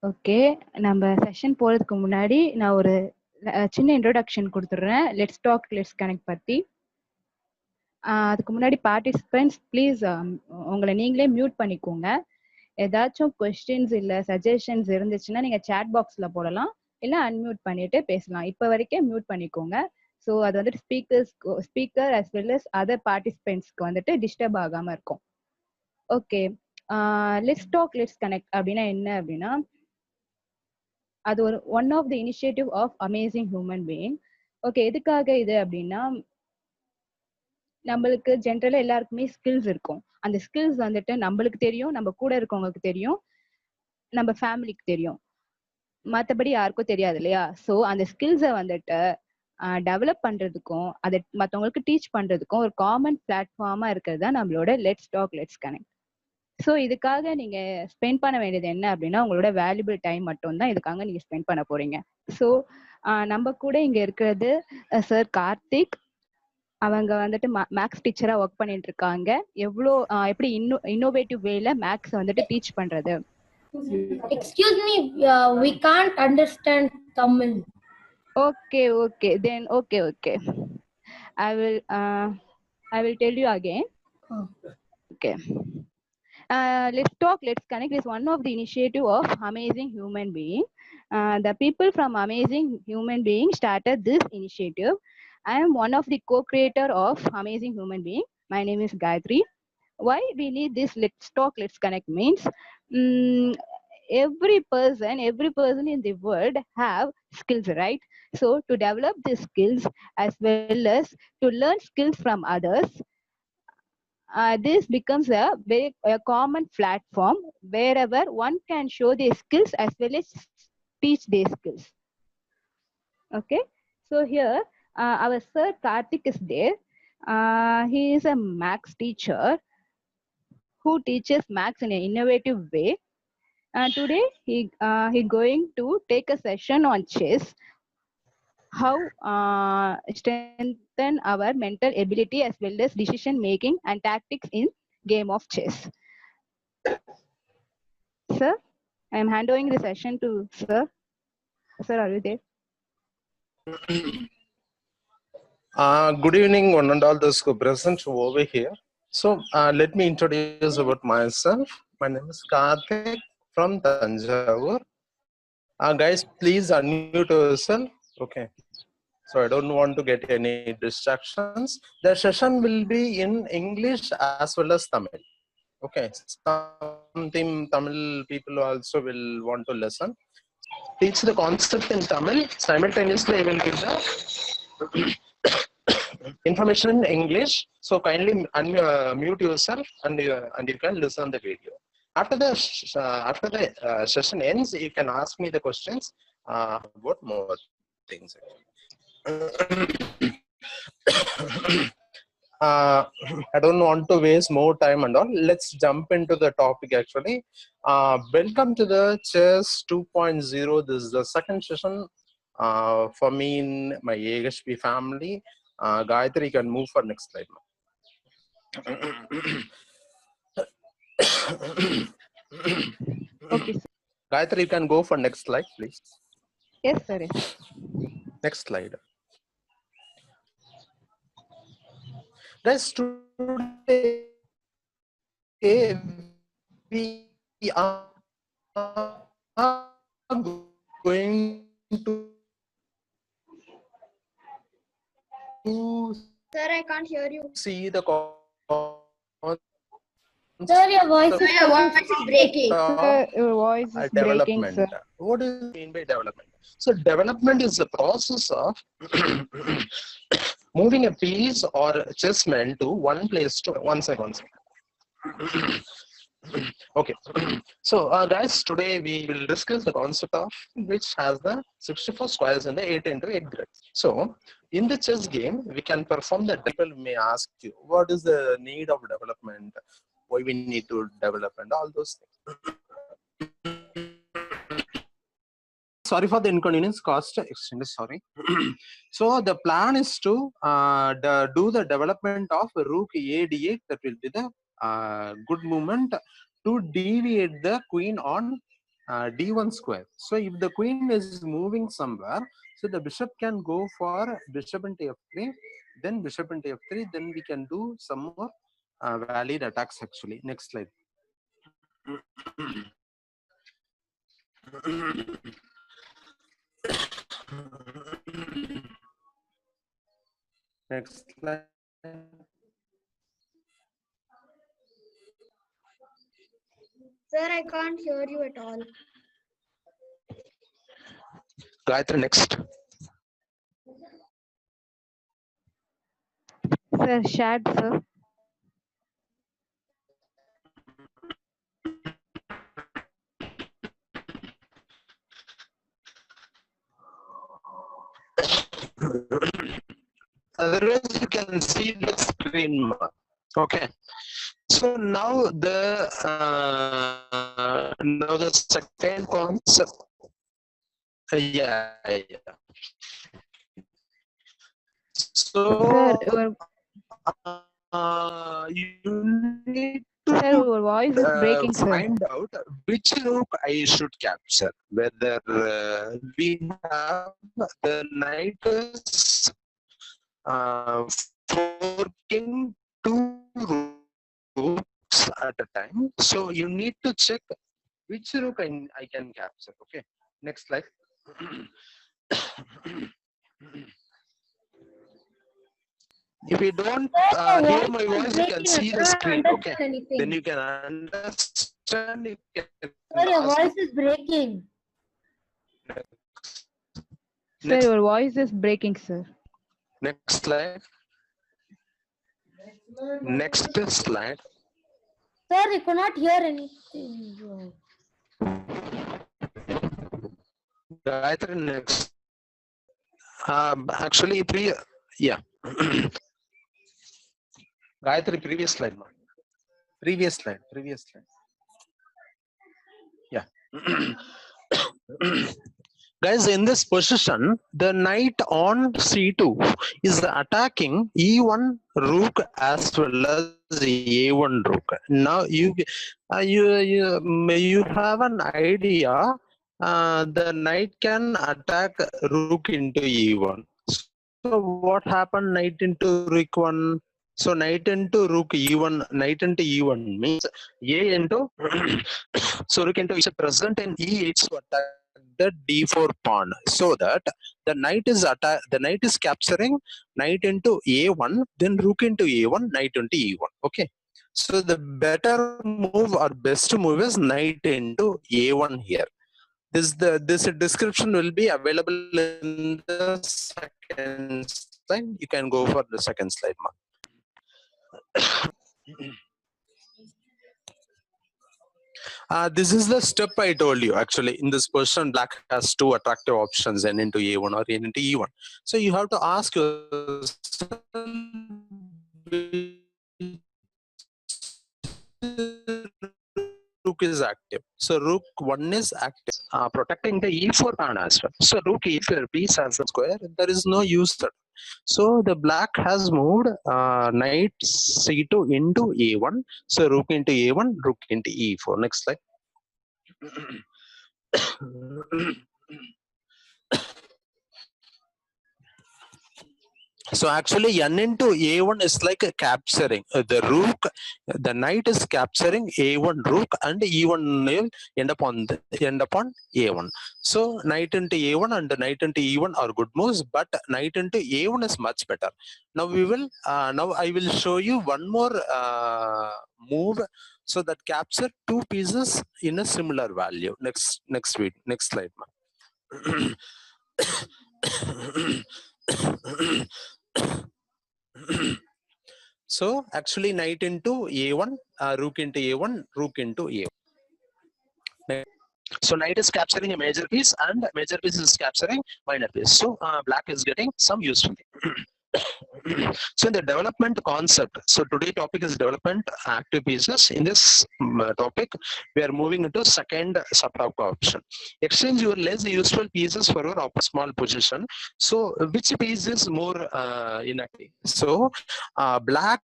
Okay. நம்ம session போறதுக்கு முன்னாடி நான் ஒரு சின்ன இன்ட்ரோடக்ஷன் குடுத்துடுறேன். லெட்ஸ் டாக் லெட்ஸ் கனெக்ட் பத்தி. அதுக்கு முன்னாடி பார்ட்டிசிபென்ட்ஸ் ப்ளீஸ் உங்கள நீங்களே மியூட் பண்ணிக்கோங்க. ஏதாச்சும் கொஸ்டின்ஸ் இல்ல சஜஷன்ஸ் இருந்துச்சுன்னா நீங்க சாட் பாக்ஸ்ல போடலாம். இல்ல அன்மியூட் பண்ணிட்டு பேசலாம். இப்ப வரைக்கும் மியூட் பண்ணிக்கோங்க. ஸோ அது வந்துட்டு speaker as well as other பார்ட்டிசிபென்ட்ஸ்க்கு வந்துட்டு டிஸ்டர்ப் ஆகாம இருக்கும். Okay. Let's talk let's connect அப்படின்னா என்ன அப்படின்னா அது ஒரு one of the initiative of amazing human being. Okay, எதுக்காக இது அப்படின்னா நம்மளுக்கு ஜென்ரலா எல்லாருக்குமே ஸ்கில்ஸ் இருக்கும். அந்த ஸ்கில்ஸ் வந்துட்டு நம்மளுக்கு தெரியும், நம்ம கூட இருக்கவங்களுக்கு தெரியும், நம்ம ஃபேமிலிக்கு தெரியும். மத்தபடி யாருக்கும் தெரியாது இல்லையா? ஸோ அந்த ஸ்கில்ஸை வந்துட்டு டெவலப் பண்றதுக்கும் அதை மற்றவங்களுக்கு டீச் பண்றதுக்கும் ஒரு காமன் பிளாட்ஃபார்மா இருக்கிறது தான் நம்மளோட let's talk let's connect. So இதுக்காக நீங்க ஸ்பெண்ட் பண்ண வேண்டியது என்ன அப்படின்னா உங்களோட வேல்யூபிள் டைம் மட்டும் தான் இதுக்காக நீங்க ஸ்பெண்ட் பண்ண போறீங்க. ஸோ நம்ம கூட இங்க இருக்கிறது சார் கார்த்திக். அவங்க வந்துட்டு மேக்ஸ் டீச்சரா ஒர்க் பண்ணிட்டு இருக்காங்க. எப்படி இன்னோவேட்டிவ் வேல மேக்ஸ் வந்துட்டு டீச் பண்றது. Excuse me, we can't understand Tamil. Okay, then okay. I will tell you again. Okay. Let's talk let's connect is one of the initiative of amazing human being. The people from amazing human being started this initiative. I am one of the co-creator of amazing human being. My name is Gayatri. Why we need this let's talk let's connect means every person in the world have skills, right? So to develop these skills as well as to learn skills from others, this becomes a common platform wherever one can show their skills as well as teach their skills. Okay, so here our sir Karthik is there. He is a maths teacher who teaches maths in an innovative way. Today he going to take a session on chess, how strengthen our mental ability as well as decision making and tactics in game of chess. Sir, I am handing the session to sir. Sir, are you there? Good evening, one and all those who are present over here. So let me introduce about myself. My name is Karthik from Tanjavur. Guys, please unmute yourself. Okay. So I don't want to get any distractions. The session will be in English as well as Tamil. Okay. Some Tamil people also will want to listen. Teach the concept in Tamil. Simultaneously, I will give the information in English. So kindly mute yourself and you can listen the video. After the session ends, you can ask me the questions about more things. I don't want to waste more time and all. Let's jump into the topic actually. Welcome to the Chess 2.0. This is the second session for me in my AHP family. Gayatri, can move for next slide. Okay. Gayatri, you can go for next slide, please. Yes, sir. Next slide. Guys, today we are going to Sir, I can't hear you. see the Sir, your voice is breaking. Your voice is breaking, sir. What do you mean by development? So development is the process of moving a piece or chessman to one place to one second. Okay. So guys, today we will discuss the concept of which has the 64 squares in the 8 into 8 grid. So in the chess game, we can perform the people may ask you, what is the need of development? Why we need to develop and all those things. Sorry for the inconvenience caused. Extremely sorry. So the plan is to do the development of rook a8. That will be the good movement to deviate the queen on d1 square. So if the queen is moving somewhere, so the bishop can go for bishop into f3, then bishop into f3, then we can do some more valid attacks actually. Next slide. Next slide. Sir, I can't hear you at all. Gayatri, next. Sir, shared, sir. Otherwise, you can see the screen. Okay. So now the second concept. Yeah. So Sir, you need sir, to your voice is breaking, sir. find out which rook I should capture. Whether we have the knight is forking two rooks at a time. So you need to check which rook I can capture. Okay. Next slide. If you don't hear my voice, you can see the screen. Okay. Then you can understand. You can Sir, your ask. voice is breaking. Sir, your voice is breaking, sir. Next slide. Next slide. Sir, you cannot hear anything. Gayatri, next. Actually, yeah. Gayatri, previous slide. Previous slide. Yeah. Guys, in this position, the knight on c2 is attacking e1 rook as well as a1 rook. Now you have an idea. The knight can attack rook into e1. So what happened? Knight into rook 1. So knight into rook e1. Knight into e1 means a into so rook into is present in e8 to attack the d4 pawn, so that the knight is capturing knight into a1, then rook into a1, knight into e1. Okay, so the better move or best move is knight into a1 here. This description will be available in the second slide. You can go for the second slide, Mark. This is the step I told you. Actually, in this position, black has two attractive options, n into a1 or n into e1. So you have to ask yourself, rook is active. So rook 1 is active, protecting the e4 pawn as well. So rook e4 piece as a square, there is no use. So the black has moved knight c2 into a1. So rook into a1, rook into e4. Next slide. So actually n into a1 is like capturing the rook. The knight is capturing a1 rook, and e1 will end upon a1. So knight into a1 and knight into e1 are good moves, but knight into a1 is much better. Now we will now I will show you one more move, so that capture two pieces in a similar value. Next slide. So actually knight into a1, rook into a1, rook into a1. So knight is capturing a major piece and major piece is capturing minor piece. So black is getting some use from it. So in the development concept, so today topic is development active pieces. In this topic, we are moving into second subtopic option. Exchange your less useful pieces for your small position. So which piece is more inactive? So black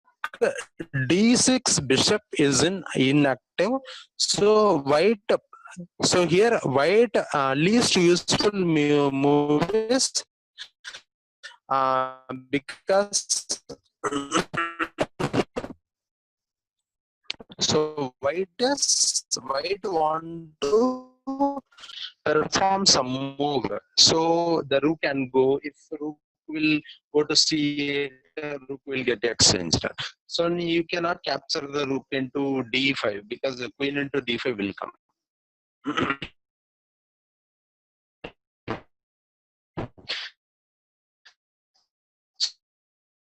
d6 bishop is inactive. So white So here white least useful move is because so white want to perform some move. So the rook can go. If rook will go to c8, rook will get exchanged. So you cannot capture the rook into d5 because the queen into d5 will come.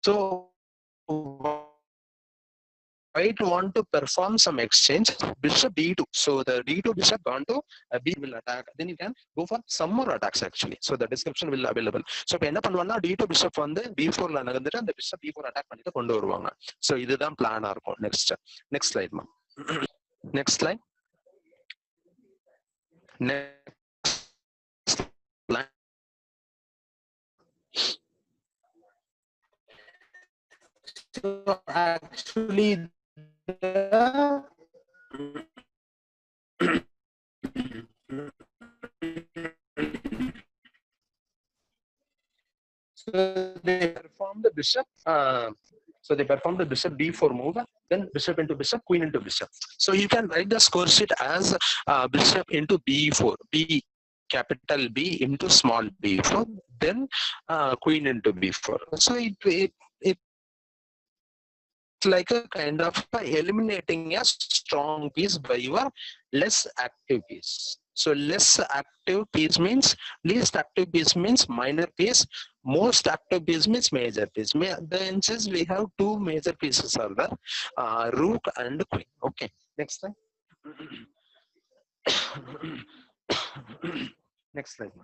So white want to perform some exchange, bishop d2. So the d2 bishop gone to b will attack. Then you can go for some more attacks actually. So the description will available. So இப்போ என்ன பண்ணுவாங்கன்னா d2 bishop வந்து b4 ல நகர்ந்துட்டு அந்த bishop b4 attack பண்ணிட்டு கொண்டு வருவாங்க. So இதுதான் பிளானா இருக்கும். Next slide மா. Next slide. Next slide. So actually so they perform the bishop. So they perform the bishop d4 move, then bishop into bishop, queen into bishop. So you can write the score sheet as bishop into b4, b capital B into small b4, then queen into b4. So it's like a kind of eliminating a strong piece by your less active piece. So less active piece means, least active piece means minor piece, most active piece means major piece. The inches we have two major pieces are there, rook and queen. Okay, next slide. Next slide.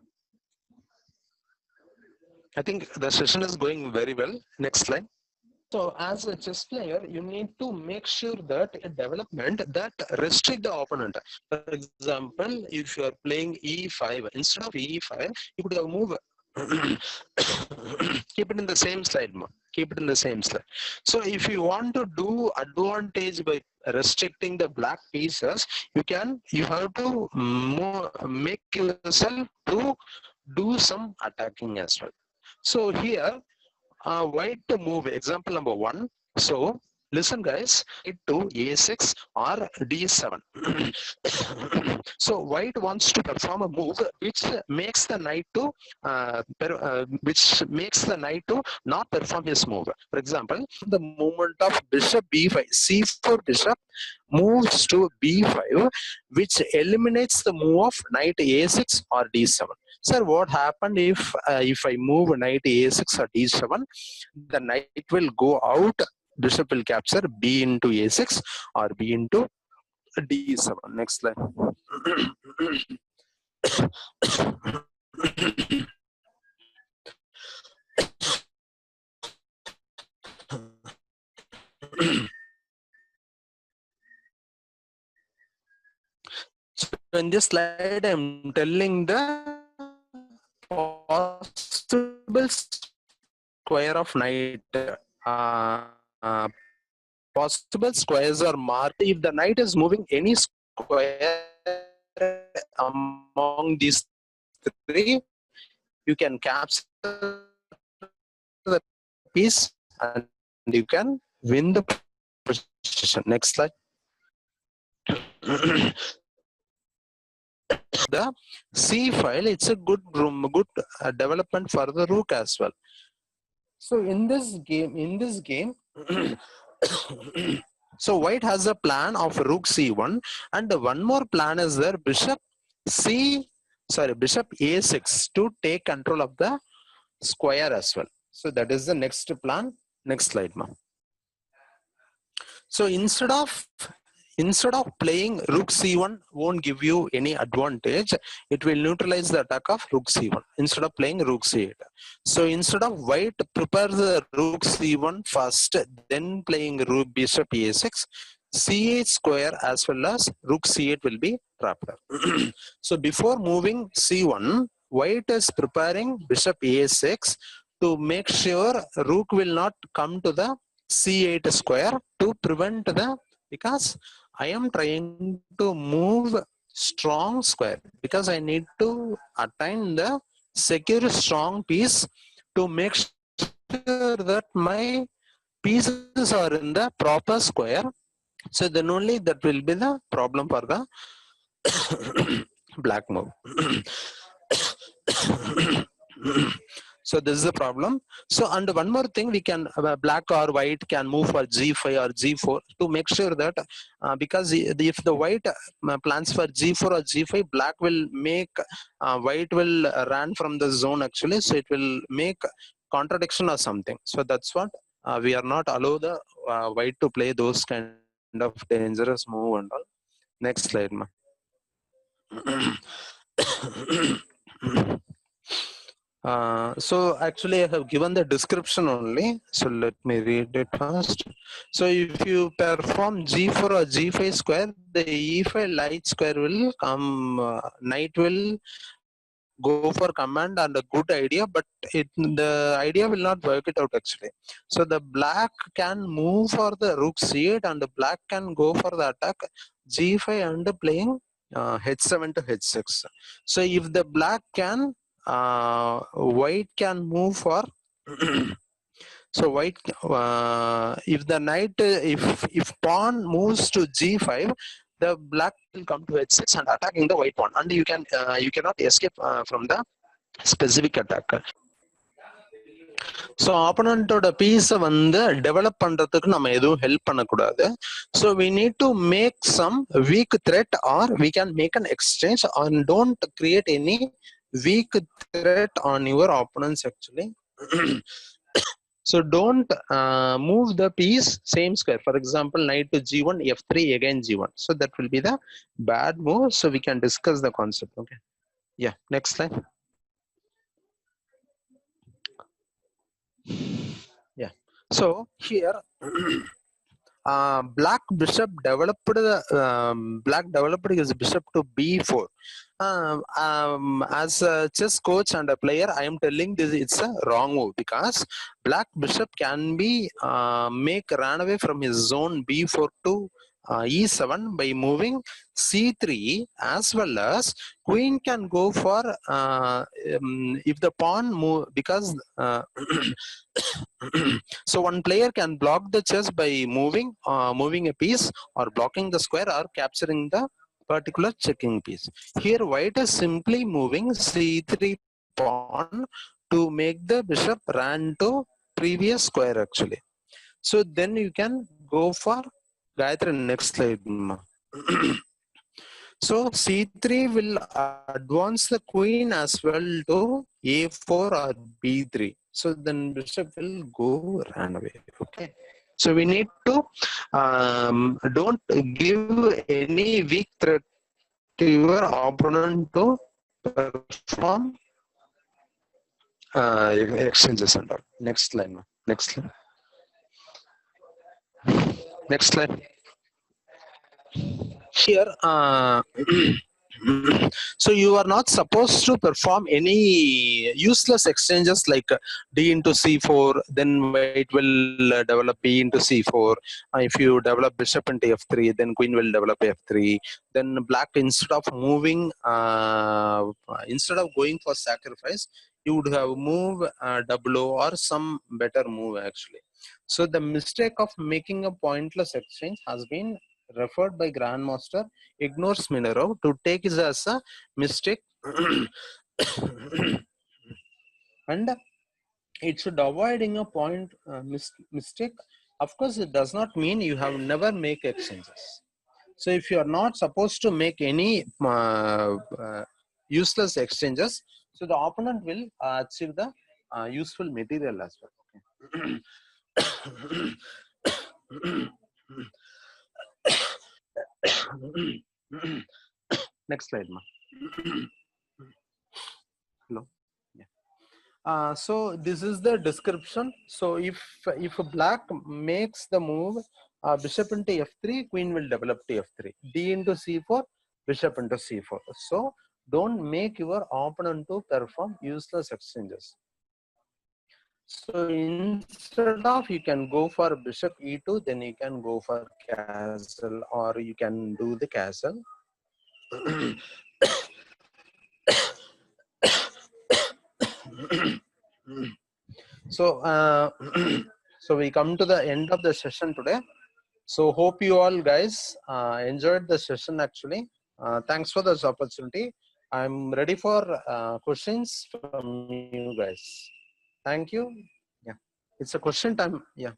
I think the session is going very well. Next slide. So as a chess player, you need to make sure that a development that restrict the opponent. For example, if you are playing e5, instead of e5, you could have move. Keep it in the same slide, ma. Keep it in the same slide. So if you want to do advantage by restricting the black pieces, you have to make yourself to do some attacking as well. So here, white to move, example number 1. So listen guys, it to a6 or d7. So white wants to perform a move which makes the knight to not perform his move. For example, the movement of bishop b5, c4 bishop moves to b5, which eliminates the move of knight a6 or d7. Sir, what happened if I move knight a6 or d7? The knight will go out, bishop will capture b into a6 or b into d7. Next slide. So in this slide, I'm telling the possible square of knight. Possible squares are marked if the knight is moving any square among these three. You can capture the piece and you can win the position. Next slide. The C file, it's a good development for the rook as well. So in this game, so white has a plan of rook c1, and one more plan is there, bishop a6 to take control of the square as well. So that is the next plan. Next slide, ma'am. So instead of playing rook c1 won't give you any advantage. It will neutralize the attack of rook c1 instead of playing rook c8. So instead of white prepare the rook c1 first, then playing rook bishop a6, c8 square as well as rook c8 will be trapped. So before moving c1, white is preparing bishop a6 to make sure rook will not come to the c8 square to prevent the, because I am trying to move strong square because I need to attain the secure strong piece to make sure that my pieces are in the proper square. So then only that will be the problem for the black move. So this is the problem. So and one more thing, we can black or white can move for g5 or g4 to make sure that because if the white plans for g4 or g5, black will make white will run from the zone actually. So it will make contradiction or something. So that's what we are not allow the white to play those kind of dangerous move and all. Next slide, ma. So actually I have given the description only. So let me read it first. So if you perform G4 or G5 square, the E5 light square will come, knight will go for command and a good idea, but the idea will not work it out actually. So the black can move for the rook c8 and the black can go for the attack G5 and playing h7 to h6. So if the black can, white can move for so white if the knight if pawn moves to g5, the black will come to h6 and attacking the white pawn, and you cannot escape from the specific attack. So ஆப்போனண்டோட பீஸை வந்து develop பண்றதுக்கு நம்ம எதுவும் help பண்ணக்கூடாது. So we need to make some weak threat or we can make an exchange and don't create any weak threat on your opponents actually. So don't move the piece same square. For example, knight to g1, f3, again g1. So that will be the bad move. So we can discuss the concept. Okay. Yeah. Next slide. Yeah. So here black bishop developed black developed his bishop to b4. As a chess coach and a player, I am telling this it's a wrong move because black bishop can be ran away from his zone b4 to e7 by moving c3, as well as queen can go for if the pawn move because so one player can block the chess by moving a piece or blocking the square or capturing the particular checking piece. Here white is simply moving c3 pawn to make the bishop run to previous square actually. So then you can go for Gayatri, next slide. So c3 will advance the queen as well to a4 or b3. So then bishop will go run away. Okay. So we need to don't give any weak threat to your opponent to perform exchanges and all. Next slide. Next slide. Next slide. Here so you are not supposed to perform any useless exchanges like d into c4, then white will develop b into c4. If you develop bishop into f3, then queen will develop f3. Then black, instead of moving instead of going for sacrifice, you would have moved double o or some better move actually. So the mistake of making a pointless exchange has been referred by Grandmaster Igor Smirnov to take it as a mistake and it should avoiding a point mistake. Of course, it does not mean you have never make exchanges. So if you are not supposed to make any useless exchanges, so the opponent will achieve the useful material as well. Okay. Next slide, ma. Hello. Yeah. So this is the description. So if black makes the move bishop into f3, queen will develop to f3. D into c4, bishop into c4. So don't make your opponent to perform useless exchanges. So instead of you can go for bishop e2, then you can go for castle or you can do the castle. So, so we come to the end of the session today. So hope you all guys enjoyed the session actually. Thanks for this opportunity. I'm ready for questions from you guys. Thank you. Yeah, it's a question time. Yeah,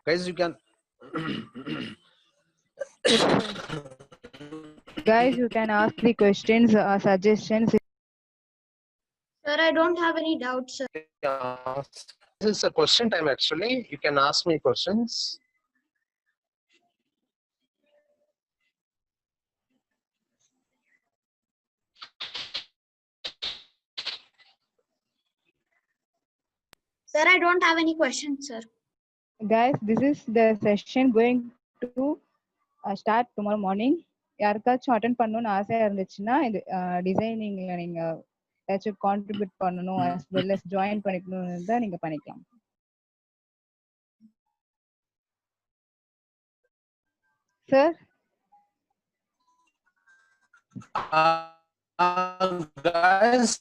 guys, you can. Guys, you can ask the questions, suggestions. Sir, I don't have any doubts, sir. This is a question time actually. You can ask me questions. Sir, I don't have any questions, sir. Guys, this is the session going to start tomorrow morning. யாருக்காச்சும் attend பண்ணணும்னு ஆசையா இருந்துச்சுன்னா இந்த டிசைனிங்ல நீங்க ஏதாச்சும் contribute பண்ணணும் as well as join பண்ணிக்கணும்னு இருந்தா நீங்க பண்ணிக்கலாம். Sir Guys,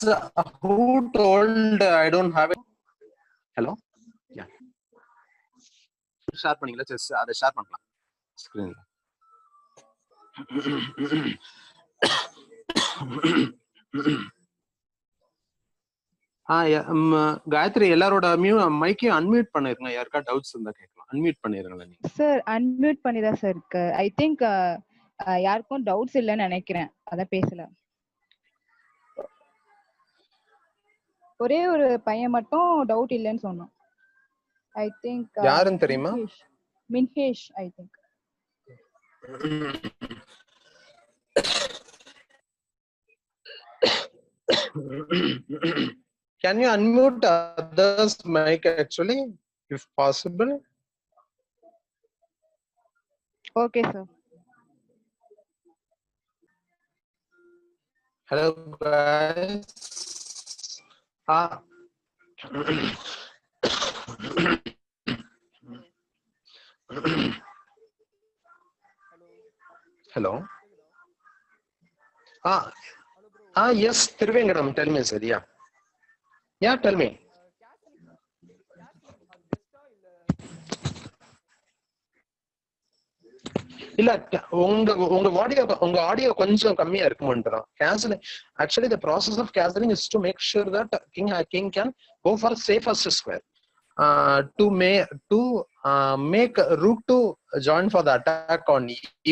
who told I don't have it? Hello? Yeah. Share பண்ணீங்களா? Just அதை ஷேர் பண்ணலாம் ஸ்கிரீன்ல. காயத்ரி எல்லாரோட மைக்கையும் அன்மியூட் பண்ணிருங்க. யாருக்கா டவுட்ஸ் இருந்தா கேட்கலாம். அன்மியூட் பண்ணிருங்க நீங்க. சார் அன்மியூட் பண்ணி தான் சார் இருக்கு. ஐ திங்க் யாருக்கும் டவுட்ஸ் இல்லைன்னு நினைக்கிறேன். அதான் பேசல. ஒரே ஒரு பையன் மட்டும் டவுட் இல்லைன்னு சொன்னான். ஐ திங்க் யாருன்னு தெரியுமா? Minhesh I think. Can you unmute others' mic actually, if possible? Okay, sir. Hello, guys. Hello. Yes, Thiruvengadam. Tell me, sir. Yeah. Yeah, tell me. இல்ல உங்க ஆடியோ கொஞ்சம் கம்மியா இருக்குமான்றான். Actually the process of castling is to make sure that king can go for safest square to make rook to join for the attack on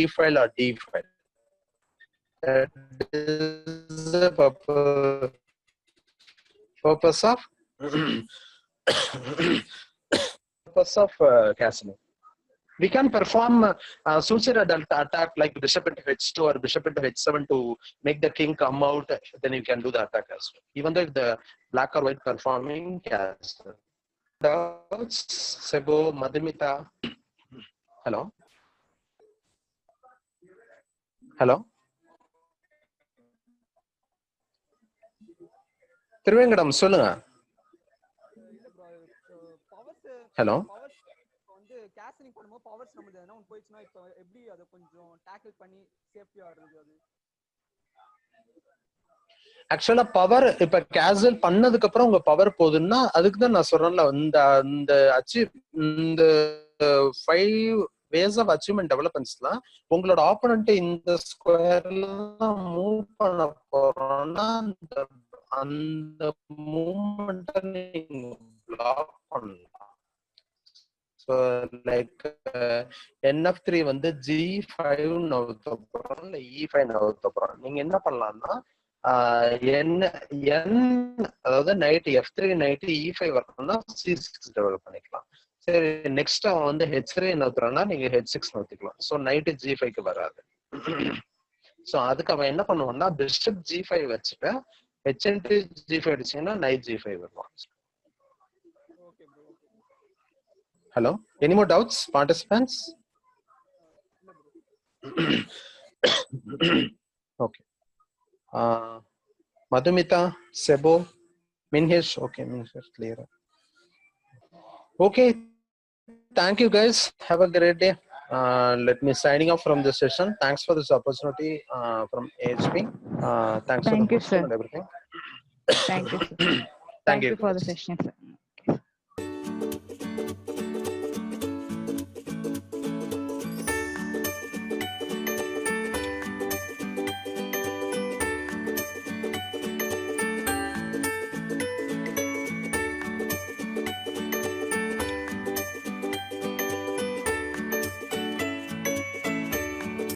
e file or d file. That is the purpose of castling. We can perform suicidal attack like bishop into h2 or bishop into h7 to make the king come out. Then you can do the attack as well, even though if the black or white performing castle. Sebo, Madhumita. Hello. Hello. Thiruvengadam, சொல்லுங்க. Hello. Castling பண்ணும்போது powers நமக்கு எதனா ஒன்று போயிடுச்சுன்னா இப்போ எப்படி அதை கொஞ்சம் டேக்கிள் பண்ணி சேஃப்டியா ஆடுறது அது? ஆக்சுவலா பவர் இப்ப கேசல் பண்ணதுக்கு அப்புறம் உங்க பவர் போகுதுன்னா அதுக்கு தான் நான் சொல்றேன்ல, இந்த இந்த 5 ways of achievement developmentsலாம் உங்களோட ஆப்போனன்ட் இந்த ஸ்கொயர்ல மூவ் பண்ண போறோம்னா அந்த மூவ்மெண்ட்டை நீங்க பிளாக் பண்ணலாம். So like NF3 வந்து G5 நவுத்த போறோம், இல்ல E5 நவுத்த போறோம். நீங்க என்ன பண்ணலாம்னா அதாவது நைட் F3 நைட் E5 வரணும்னா C6 டெவலப் பண்ணிக்கலாம். சரி, நெக்ஸ்ட் அவன் வந்து H3 நவுத்துறான்னா நீங்க H6 நவுத்திக்கலாம். ஸோ நைட்டு G5க்கு வராது. ஸோ அதுக்கு அவன் என்ன பண்ணுவான்னா பிஷப் G5 வச்சுட்டு H G5 அடிச்சீங்கன்னா நைட் G5 வருவான். Hello, any more doubts, participants? Okay. Madhumita, Sebo, Minhesh. Okay, Minhesh, clear. Okay, thank you guys. Have a great day. let me signing off from this session. Thanks for this opportunity from AHP. Thanks for the Thank you, question sir. and everything. Thank you, sir. Thank Thank you, you for the guys. session, sir.